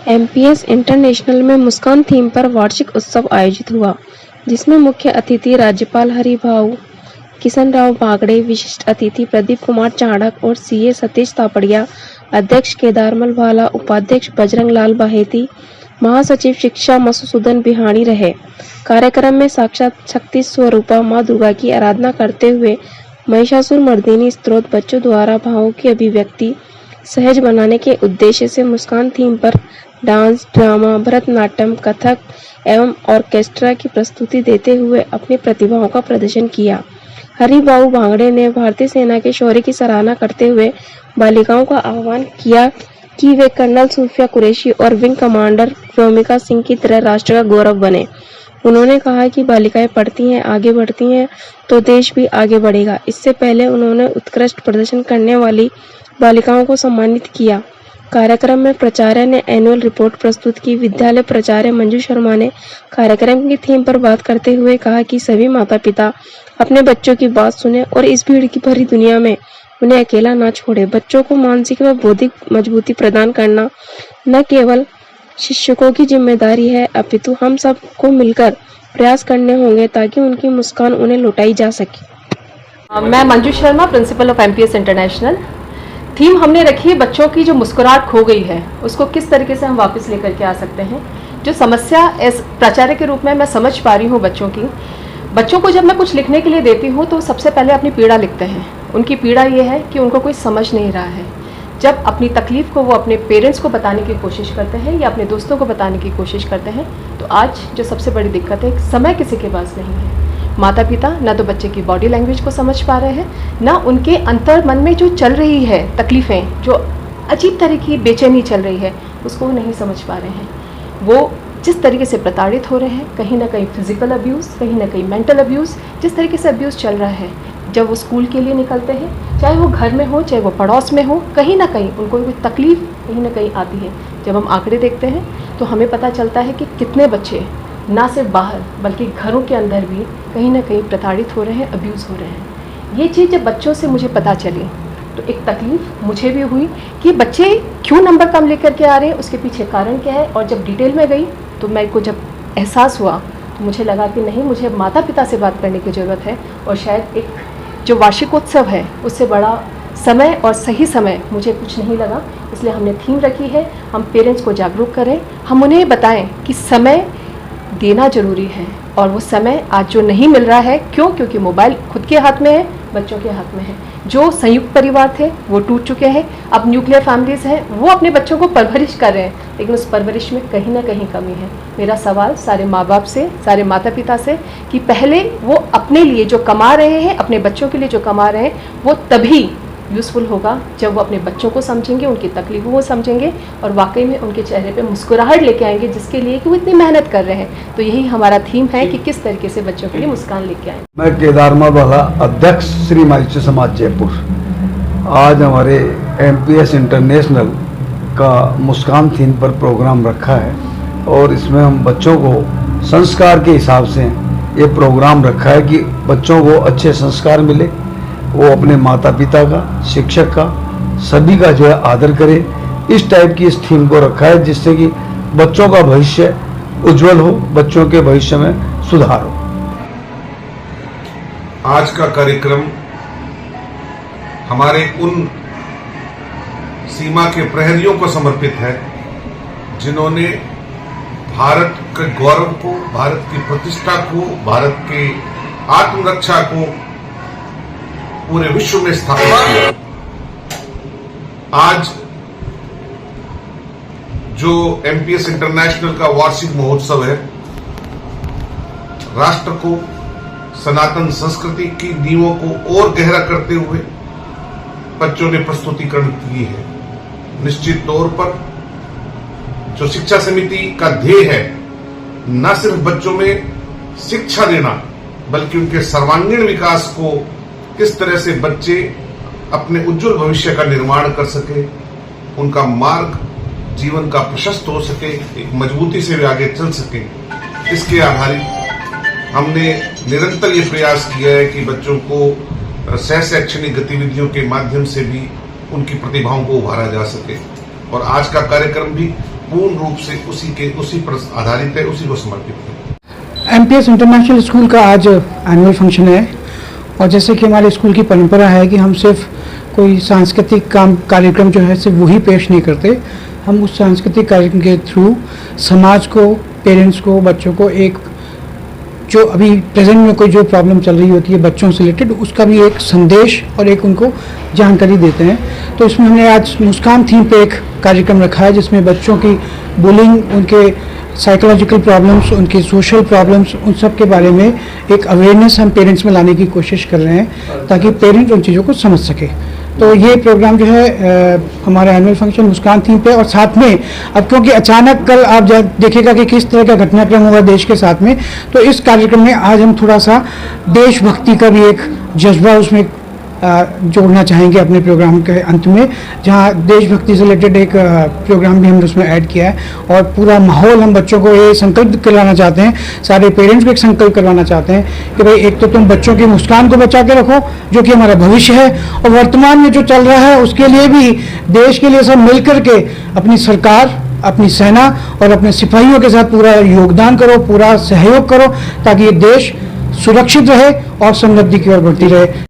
MPS international में मुस्कान theme पर वार्षिक उत्सव आयोजित हुआ, जिसमें मुख्य अतिथि राज्यपाल हरिभाऊ किशन राव बागड़े, विशिष्ट अतिथि प्रदीप कुमार चाणक और सीए सतीश तापड़िया, अध्यक्ष केदारमल भाला, उपाध्यक्ष बजरंग लाल बाहेती, महासचिव शिक्षा मधुसूदन बिहाणी रहे। कार्यक्रम में साक्षात शक्ति स्वरूपा मां दुर्गा की आराधना करते हुए महिषासुर मर्दिनी स्तोत्र बच्चों द्वारा भावों की अभिव्यक्ति सहज बनाने के उद्देश्य से मुस्कान थीम पर डांस, ड्रामा, भरतनाट्यम, कथक एवं ऑर्केस्ट्रा की प्रस्तुति देते हुए अपनी प्रतिभाओं का प्रदर्शन किया। हरिभाऊ बागड़े ने भारतीय सेना के शौर्य की सराहना करते हुए बालिकाओं का आह्वान किया कि वे कर्नल सूफिया कुरैशी और विंग कमांडर व्योमिका सिंह की तरह राष्ट्र का गौरव बने। उन्होंने कहा कि बालिकाएं पढ़ती हैं, आगे बढ़ती हैं तो देश भी आगे बढ़ेगा। इससे पहले उन्होंने उत्कृष्ट प्रदर्शन करने वाली बालिकाओं को सम्मानित किया। कार्यक्रम में प्राचार्य ने एनुअल रिपोर्ट प्रस्तुत की। विद्यालय प्राचार्य मंजू शर्मा ने कार्यक्रम की थीम पर बात करते हुए कहा कि सभी माता पिता अपने बच्चों की बात सुने और इस भीड़ की भरी दुनिया में उन्हें अकेला ना छोड़े। बच्चों को मानसिक व बौद्धिक मजबूती प्रदान करना न केवल शिक्षकों की जिम्मेदारी है, अपितु हम सब को मिलकर प्रयास करने होंगे ताकि उनकी मुस्कान उन्हें लौटाई जा सके। मैं Manju Sharma, principle of MPS international. Theme हमने रखी है बच्चों की जो मुस्कुराहट खो गई है उसको किस तरीके से हम वापस लेकर के आ सकते हैं। जो समस्या एज प्राचार्य के रूप में मैं समझ पा रही हूँ बच्चों को जब मैं कुछ लिखने के लिए देती हूँ तो सबसे पहले अपनी पीड़ा लिखते हैं। उनकी पीड़ा ये है कि उनको कोई समझ नहीं रहा है। जब अपनी तकलीफ को वो अपने पेरेंट्स को बताने की कोशिश करते हैं या अपने दोस्तों को बताने की कोशिश करते हैं तो आज जो सबसे बड़ी दिक्कत है, समय किसी के पास नहीं है। माता पिता ना तो बच्चे की बॉडी लैंग्वेज को समझ पा रहे हैं, ना उनके अंतर मन में जो चल रही है तकलीफ़ें, जो अजीब तरह की बेचैनी चल रही है उसको नहीं समझ पा रहे हैं। वो जिस तरीके से प्रताड़ित हो रहे हैं, कहीं ना कहीं फिजिकल अब्यूज़, कहीं ना कहीं मेंटल अब्यूज़, जिस तरीके से अब्यूज़ चल रहा है, जब वो स्कूल के लिए निकलते हैं, चाहे वो घर में हो चाहे वो पड़ोस में हो, कहीं ना कहीं उनको कोई तकलीफ़ कहीं ना कहीं आती है। जब हम आंकड़े देखते हैं तो हमें पता चलता है कि कितने बच्चे ना सिर्फ बाहर बल्कि घरों के अंदर भी कहीं ना कहीं प्रताड़ित हो रहे हैं, अब्यूज़ हो रहे हैं। ये चीज़ जब बच्चों से मुझे पता चली तो एक तकलीफ़ मुझे भी हुई कि बच्चे क्यों नंबर कम लेकर के आ रहे हैं, उसके पीछे कारण क्या है। और जब डिटेल में गई तो मेरे को जब एहसास हुआ तो मुझे लगा कि नहीं, मुझे माता पिता से बात करने की ज़रूरत है। और शायद एक जो वार्षिकोत्सव है उससे बड़ा समय और सही समय मुझे कुछ नहीं लगा, इसलिए हमने थीम रखी है हम पेरेंट्स को जागरूक करें, हम उन्हें बताएं कि समय देना जरूरी है। और वो समय आज जो नहीं मिल रहा है, क्योंकि मोबाइल खुद के हाथ में है, बच्चों के हाथ में है। जो संयुक्त परिवार थे वो टूट चुके हैं, अब न्यूक्लियर फैमिलीज हैं, वो अपने बच्चों को परवरिश कर रहे हैं, लेकिन उस परवरिश में कहीं ना कहीं कमी है। मेरा सवाल सारे माँ बाप से, सारे माता पिता से कि पहले वो अपने लिए जो कमा रहे हैं, अपने बच्चों के लिए जो कमा रहे हैं, वो तभी यूज़फुल होगा जब वो अपने बच्चों को समझेंगे, उनकी तकलीफों को समझेंगे और वाकई में उनके चेहरे पे मुस्कुराहट लेके आएंगे, जिसके लिए कि वो इतनी मेहनत कर रहे हैं। तो यही हमारा थीम है कि किस तरीके से बच्चों के लिए मुस्कान लेके आए। मैं केदारमल भाला, अध्यक्ष श्री महिषी समाज जयपुर। आज हमारे एमपीएस इंटरनेशनल का मुस्कान थीम पर प्रोग्राम रखा है और इसमें हम बच्चों को संस्कार के हिसाब से ये प्रोग्राम रखा है कि बच्चों को अच्छे संस्कार मिले, वो अपने माता पिता का, शिक्षक का, सभी का जो है आदर करे। इस टाइप की इस थीम को रखा है जिससे कि बच्चों का भविष्य उज्जवल हो, बच्चों के भविष्य में सुधार हो। आज का कार्यक्रम हमारे उन सीमा के प्रहरियों को समर्पित है जिन्होंने भारत के गौरव को, भारत की प्रतिष्ठा को, भारत के आत्मरक्षा को पूरे विश्व में स्थापित किया। आज जो एमपीएस इंटरनेशनल का वार्षिक महोत्सव है, राष्ट्र को, सनातन संस्कृति की नींवों को और गहरा करते हुए बच्चों ने प्रस्तुतिकरण की है। निश्चित तौर पर जो शिक्षा समिति का ध्येय है, न सिर्फ बच्चों में शिक्षा देना बल्कि उनके सर्वांगीण विकास को, किस तरह से बच्चे अपने उज्जवल भविष्य का निर्माण कर सके, उनका मार्ग जीवन का प्रशस्त हो सके, एक मजबूती से वे आगे चल सके, इसके आधारित हमने निरंतर ये प्रयास किया है कि बच्चों को सह शैक्षणिक गतिविधियों के माध्यम से भी उनकी प्रतिभाओं को उभारा जा सके। और आज का कार्यक्रम भी पूर्ण रूप से उसी पर आधारित है, उसी को समर्पित है। एमपीएस इंटरनेशनल स्कूल का आज एनुअल फंक्शन है और जैसे कि हमारे स्कूल की परंपरा है कि हम सिर्फ कोई सांस्कृतिक कार्यक्रम जो है सिर्फ वही पेश नहीं करते, हम उस सांस्कृतिक कार्यक्रम के थ्रू समाज को, पेरेंट्स को, बच्चों को एक जो अभी प्रेजेंट में कोई जो प्रॉब्लम चल रही होती है बच्चों से रिलेटेड, उसका भी एक संदेश और एक उनको जानकारी देते हैं। तो इसमें हमने आज मुस्कान थीम पे एक कार्यक्रम रखा है जिसमें बच्चों की बुलिंग, उनके साइकोलॉजिकल प्रॉब्लम्स, उनके सोशल प्रॉब्लम्स, उन सब के बारे में एक अवेयरनेस हम पेरेंट्स में लाने की कोशिश कर रहे हैं ताकि पेरेंट्स उन चीज़ों को समझ सके। तो ये प्रोग्राम जो है हमारा एनुअल फंक्शन मुस्कान थीम पे, और साथ में अब क्योंकि अचानक कल आप देखिएगा कि किस तरह का घटनाक्रम हुआ देश के साथ में, तो इस कार्यक्रम में आज हम थोड़ा सा देशभक्ति का भी एक जज्बा उसमें जोड़ना चाहेंगे अपने प्रोग्राम के अंत में, जहां देशभक्ति से रिलेटेड एक प्रोग्राम भी हमने उसमें ऐड किया है। और पूरा माहौल हम बच्चों को ये संकल्प करवाना चाहते हैं, सारे पेरेंट्स को एक संकल्प करवाना चाहते हैं कि भाई एक तो तुम बच्चों की मुस्कान को बचा के रखो जो कि हमारा भविष्य है, और वर्तमान में जो चल रहा है उसके लिए भी देश के लिए सब मिल करके अपनी सरकार, अपनी सेना और अपने सिपाहियों के साथ पूरा योगदान करो, पूरा सहयोग करो ताकि ये देश सुरक्षित रहे और समृद्धि की ओर बढ़ती रहे।